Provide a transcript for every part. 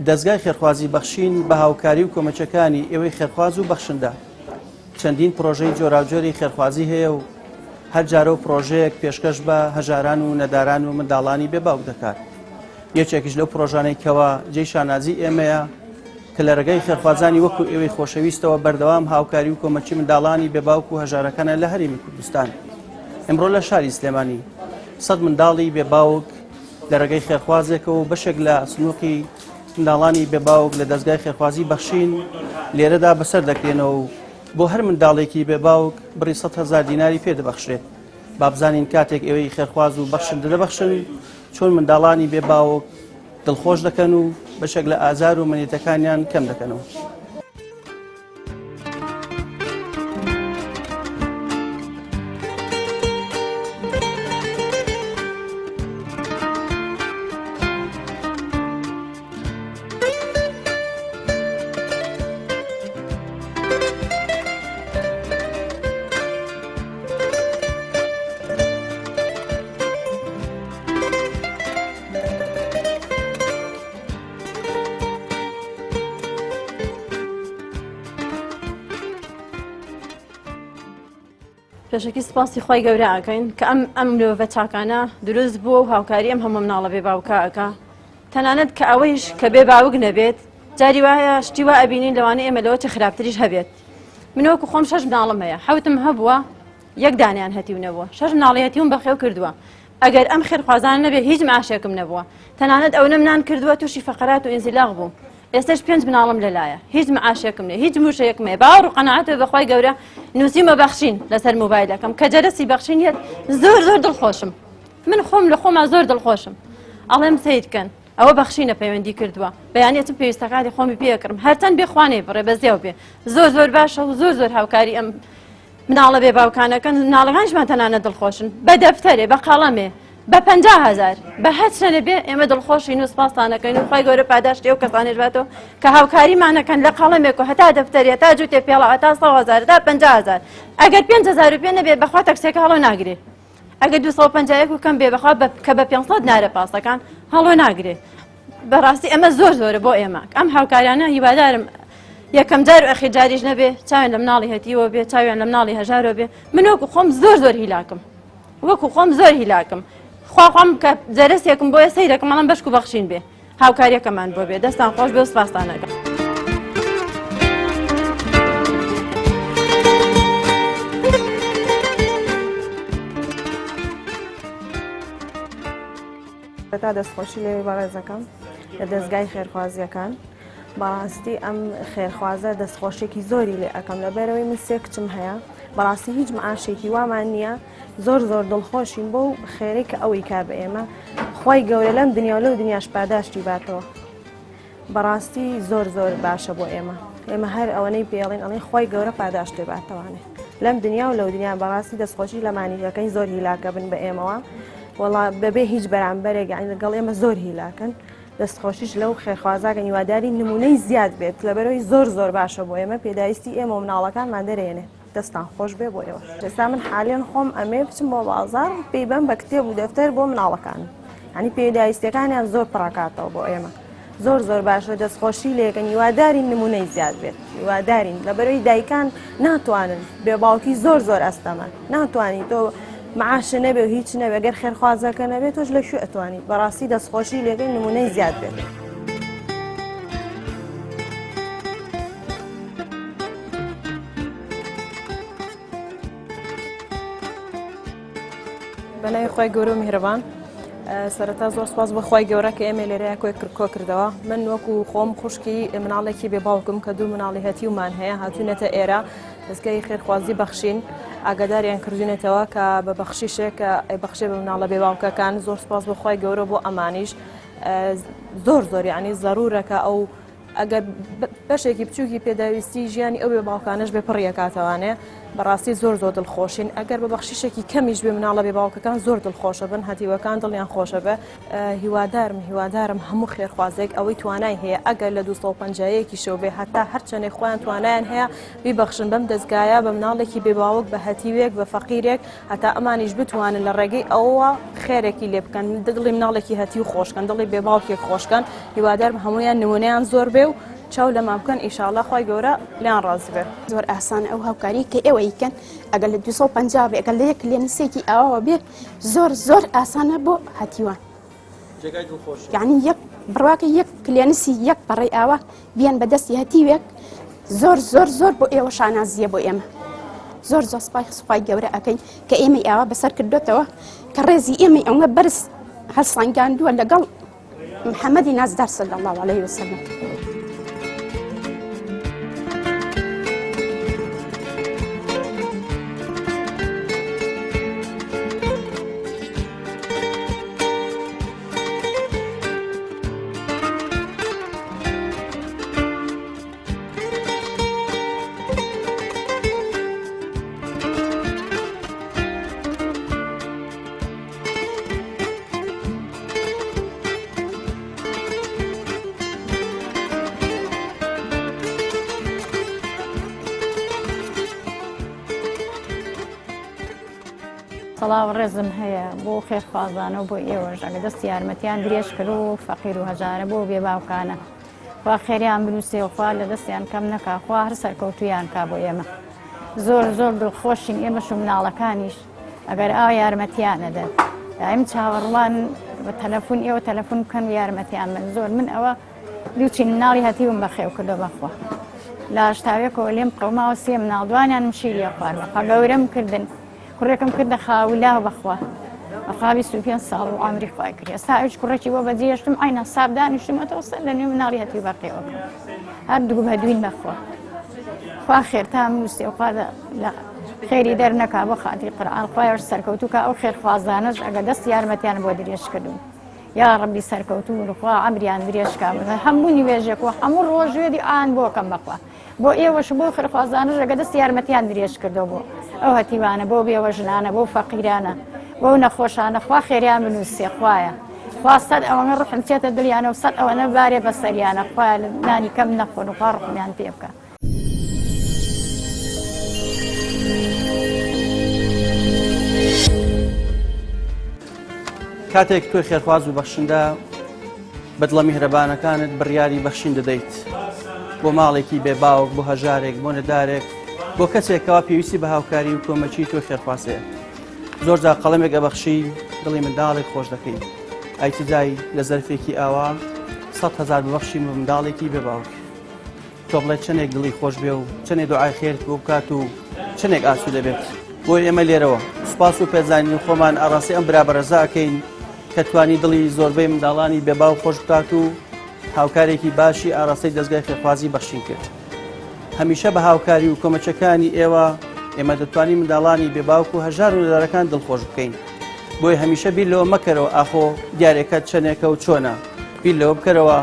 دەستگای خێرخوازی بەخشین بە هاوکاری و کۆمەچەکانی ئێوەی خێرخواز و بەخشندە چەندین پرۆژەی جۆراوجۆری خێرخوازی هەیە و هەر جارە و پرۆژەیەک پێشکەش بە هەژاران و نەداران و منداڵانی بێباوک دەکات. یەکێکیش لەو پرۆژانەی کەوا جێی شانازی ئێمەیە کە لە ڕێگەی خێرخوازانی وەکو ئێوەی خۆشەویستەوە بەردەوام هاوکاری و کۆمەچی منداڵانی بێباوک و هەژارەکانە لە هەرێمی کوردستان. ئەمڕۆ لە شاری سلێمانی 100 منداڵی بێباوک لە ڕێگەی خێرخوازێکەوە و بەشێک لە سنووقی منداڵانی بێباوک لە دەستگای خێرخوازی بەخشین لێرەدا بەسەر دەکرێنەوە و بۆ هەر منداڵێکی بێباوک بڕی 100,000 دیناری پێدەبەخشرێت. با بزانین کاتێک ئێوەی خێرخواز و بەخشن دەبەخشن چۆن منداڵانی بێباوک دڵخۆش دەکەن و بەشێک لە ئازار و منێتەکانیان کەم دەکەنەوە. پێشەکی سپاسی خۆی گەورە ئەکەین کە ئەم مرۆڤە چاکانە دروست بووە و هاوکاری ئەم هەموو مناڵە بێباوکە ئەکا تەنانەت کە ئەوەیش کە بێباوک نەبێت جاری وایە شتی وا ئەبینین لەوانەیە ئێمە لەوە چ خراپتریش هەبێت. من وەکو خۆم 6 مناڵم هەیە، حەوتم هەبووە یەک دانیان هەتیونەبووە، 6 مناڵی هەتیون بەخێو کردووە. ئەگەر ئەم خێرخوازان نەبێت هیچ معاشێکم نەبووە، تەنانەت ئەو نەمنان کردووە تووشی فەقەرات و ئینزیلاغ بووم. ئێستاش 5 مناڵم لەلایە، هیچ معاشێکم نێ، هیچ موشەیەکم هەیە. باوەڕ و قەناعەتە بەخوای گەورە نووسیمە بەخشین لەسەر مۆبایلەکەم کە جەرەسی بەخشینیت زۆر دڵخۆشم. من خۆم لە خۆما زۆر دڵخۆشم. ئەڵێم سەیدکەن ئەوە بەخشینە پەیوەندی کردووە، بەیانێتم پێویستەکانی خۆمی پێکردم، هەرچەند بێخوانێ بڕێ بەزیاو بێ. زۆر باشە و زۆر هاوکاری ئەم مناڵە بێباوکانەکەن. مناڵەکانشمان تەنانەت دڵخۆشن، بە دەفتەرێ، بە قەڵەمێ، بە 50,000 بە هەچ شتێ بێ ئێمە دڵخۆشین و سپاسانەکەین و خۆی گەورە پاداشتی ئەو کەسانێش باتەوە کە هاوکاریمانەکەن لە قەڵەمێک و هەتا دەفتەرێ تا جووتێ پێڵەوە تا 100,000 تا 50,000. ئەگەر 5,000 پێ نەبێ بەخوا تەکسێکە هەڵۆ ناگرێ. ئەگەر 250 و کەم بێ بەخوا کە بە 500 نارە پاسەکان هەڵۆ ناگرێ. بەڕاستی ئەمە زۆرە بۆ ئێمە. ئەم هاوکاریانە هیوادارم یەکەم جار و ئەخی جاریش نەبێ چاوێن لە مناڵی هەتیوە بێ، چاوێن لە مناڵی هەژارەوە بێ. من وەکو خۆم زۆر هیلاکم، وەکو خۆم زۆر هیلاکم. خواخوام کە جەرەسێکم بۆیە سەیرەکەم مەڵم بەشک و بەخشین بێ، هاوکاریەکەمان بۆ بێ. دەستان خۆش بێ و سپاسانەکەم. تا دەستخۆشی لێوی بەڕێزەکەم لە دەستگای خێرخوازیەکان. بەڕاستی ئەم خێرخوازە دەستخۆشێکی زۆری لێ ئەەکەم لەبەرەوەی من 3 کچم هەیە. بەڕاستی هیچ معاشێکی وامان نییە، زۆر دڵخۆشین بۆ و خێرەی کە ئەوەی کا بە ئێمە خی گەورە لەم دنیا و لەو دنیاش پاداشتی باتەوە. بەڕاستی زۆر باشە بۆ ئێمە هەر ئەوەنەی پێڵین ئەڵین خی گەورە پاداشتێ باتەوانێ لەم دنیا و لەو دنیا. بەڕاستی دەستخۆشی لەمانیەکەین زۆر هیلاکە بن بە ئێمەوە، وەڵا بەبێ هیچ بەرامبەرێک لەگەڵ ئێمە زۆر هیلاکەن. دەستخۆشیش لەو خێرخوازاکە نیواداری نمونەی زیاد بێت لەبەرەوەی زۆر باشە بۆ ئێمە پێداویستی ئێمە و مناڵەکانمان دەرێنێ. دەستان خۆش بێ بۆ ئێوە. ئێستا من حالیان خۆم ئەمێ بچم بۆ بازار پێیبەم بە کتێب و دەفتەر بۆ مناڵەکان، ینی پێداویستەکانیان زۆر پڕاکاتەوە بۆ ئێمە. زۆر باشە دەستخۆشی لێکن هیوادارین نمونەی زیاد بێت، هیوادارین لەبەرەوەی دایکان ناتوانن بێباوکی زۆر ئەستەمان ناتوانانی تۆ معاشە نەبێ و هیچ نەبێ گەر خێرخوازەکە نەبێت تۆش لە شو ئەتوانی. بەڕاستی دەستخۆشی لێکن نمونەی زیاد بێت. بەناوی خۆی گەورە و میهرەبان. سەرەتا زۆر سپاس بە خۆی گەورە کە ئێمە لێرەیە کۆ کردەوە. من وەکو خۆم خوشکی مناڵێکی بێباوکم کە 2 مناڵی هەتیومان هەیە هاتوونەتە ئێرە دەستگای خێرخوازی بەخشین ئاگاداریان کردوونێتەوە کە بە بەخشیشێک کە بەخشێ بە مناڵە بێباوکەکان. زۆر سپاس بە خۆی گەورە بۆ ئەمانیش زۆر یعنی زەرورەکە ئەو ئەگەر بەشێکی بچووکی پێداویستی ژیانی ئەو بێباوکانش بێ پڕیەکاتەوانێ. بەڕاستی زۆر دڵخۆشین ئەگەر بە بەخشیشێکی کەمیش بێ مناڵە بێ باوکەکان زۆر دڵخۆشە بن هەتیوەکان دڵیان خۆشە بە هیوادارم هەموو خێرخوازێک ئەوەی توانای هەیە ئەگەر لە 250یەکی شەو بێ هەتا هەرچەندێک خۆیان توانایان هەیە بیبەخشن بەم دەستگایە بە مناڵێکی بێ باوک بە هەتیوێک بە فەقیرێک هەتا ئەمانیش بتوانن لە ڕێگەی ئەوە خێرێکی لێ بکەن دڵی مناڵێکی هەتی و خۆشکەن دڵی بێ باوکێک خۆشکەن هیوادارم هەمویان نمونەیان زۆر بێ و چاو لەما بکەن ئیشاڵڵا خی گەورە لیان ڕازی بێت زۆر ئاسان ئەو هاوکاری کە ئێوە یکەن ئەگەر لە 250 بێ ئەگەر لە یەک کلێنسێکی ئاوە بێ زۆر ئاسانە بۆ هەتیوان یعنی یەک بڕواکە یەک کلێنسی یەک پەڕی ئاوە بیان بەدەستی هەتیوێک زۆر بۆ ئێوە شانازیە بۆ ئێمە زۆر سوپای گەورە ئەەکەین کە ئێمەی ئاوا بەسەر کردوتەوە کە ڕێزی ئێمەی ئەوە بەرز هەڵسانگاندووە لەگەڵ محەممەدی نازدار صلی الله عليه وسلم. سەڵاو ڕێزم هەیە بۆ خێرخوازانە و بۆ ئێوەش ئەگە دەستی یارمەتیان درێژ کرد و فەقیر و هەژارە بۆ بێ باوکانە خوا خێریان بنووسێ و خوا لە دەستیان کەم نەکا خوا هەر سەرکەوتویان کا بۆ ئێمە زۆر دڵخۆشین ئێمەش و مناڵەکانیش ئەگەر ئاو یارمەتیان نەدەن دایم چاوەڕوان بە تەلەفۆن ئێوە تەلەفۆن بکەن و یارمەتیان من ئەوە دووچین مناڵی هەتیوم بەخێو کردو بەخوا لە هەشتاوێکەوە لێم قەوماوە سێ مناڵدوانیان مشیریە خواردوە خوا گەورەم کردن کوڕێکم کردە خاولا بەخوا بەخوابی 25 ساڵ و عمری خوای کرد ئێستا ئەوش کوڕێکی بۆ بەجێشتم ئاینا ساب دانیشتمەتەوە سەر لە نوێ مناڵی هەتیو بەقێوەکەم هەردوو بەدوین بەخوا خوا خێرتان نووسێ و خوا لە خێری دەرنەکا بۆ خاتی قورئان خوایەش سەرکەوتووکە ئەو خێرخوازانەش ئەگە دەست یارمەتیان بۆ درێژ کردوون یا ڕەبی سەرکەوتوون و خوا عەمریان درێژکا هەموو نیوێژێک و هەموو ڕۆژێدی ئان بۆکەم بەخوا بۆ ئێوەش بۆ خێرخوازانەش ئەگە دەست یارمەتیان درێژ کردەوە بۆ ئەو هەتیوانە بۆ بێوە ژنانە بۆ فەقیرانە بۆ نەخۆشانە خوا خێریان بنووسێ خوایە خوا سەد ئەوەنە ڕحم چێتە دڵیانە و سەد ئەوەنە بارێ بەسەریانە خوایە نانی کەم نەخۆن و خوا ڕحمیان پێ بکە. کاتێک تۆی خێرخواز و بەخشندە بەدڵە میهرەبانەکانت بڕیاری بەخشین دەدەیت بۆ ماڵێکی بێ باوک بۆ هەژارێک بۆ نەدارێک بۆ کەسێکەوە پێویستی بە هاوکاری و کۆمەچی تۆ خێرخوازەیە زۆرجار قەڵەمێک ئەبەخشی دڵی منداڵێک خۆش دەکەین ئایتجای لە زەرفێکی ئاوا 100,000 ببەخشی منداڵێکی بێ باوک تۆ بڵێ چەندێک دڵی خۆش بێ و چەندێک دوعای خێرت بۆ بکات و چەندێک ئاسوودە بێت بۆی ئێمە لێرەوە سوپاس و پێزانین خۆمان ئاڕاستی ئەم برابەرەزا ئەکەین کە توانی دڵی زۆربەی منداڵانی بێ باوک خۆش بکات و هاوکارێکی باشی ئاڕاستەی دەستگای خێرخوازی بەخشین کرد هەمیشە بە هاوکاری و کۆمەچەکانی ئێوە ئێمە دەتوانین منداڵانی بێ باوک و هەژار و نەدارەکان دڵخۆش بکەین بۆی هەمیشە بیر لەوە مەکەرەوە ئاخۆ دیارێکەت چەندێکە و چۆنە بیر لەوە بکەرەوە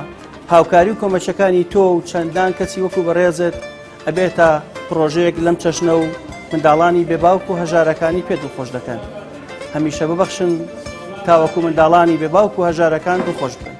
هاوکاری و کۆمەچەکانی تۆ و چەندان کەسی وەکو بەڕێزت ئەبێتە پرۆژەیەک لەم چەشنە و منداڵانی بێ باوک و هەژارەکانی پێ دڵخۆش دەکەن هەمیشە ببەخشن تاوەکو منداڵانی بێ باوک و هەژارەکان دڵخۆش بکەن.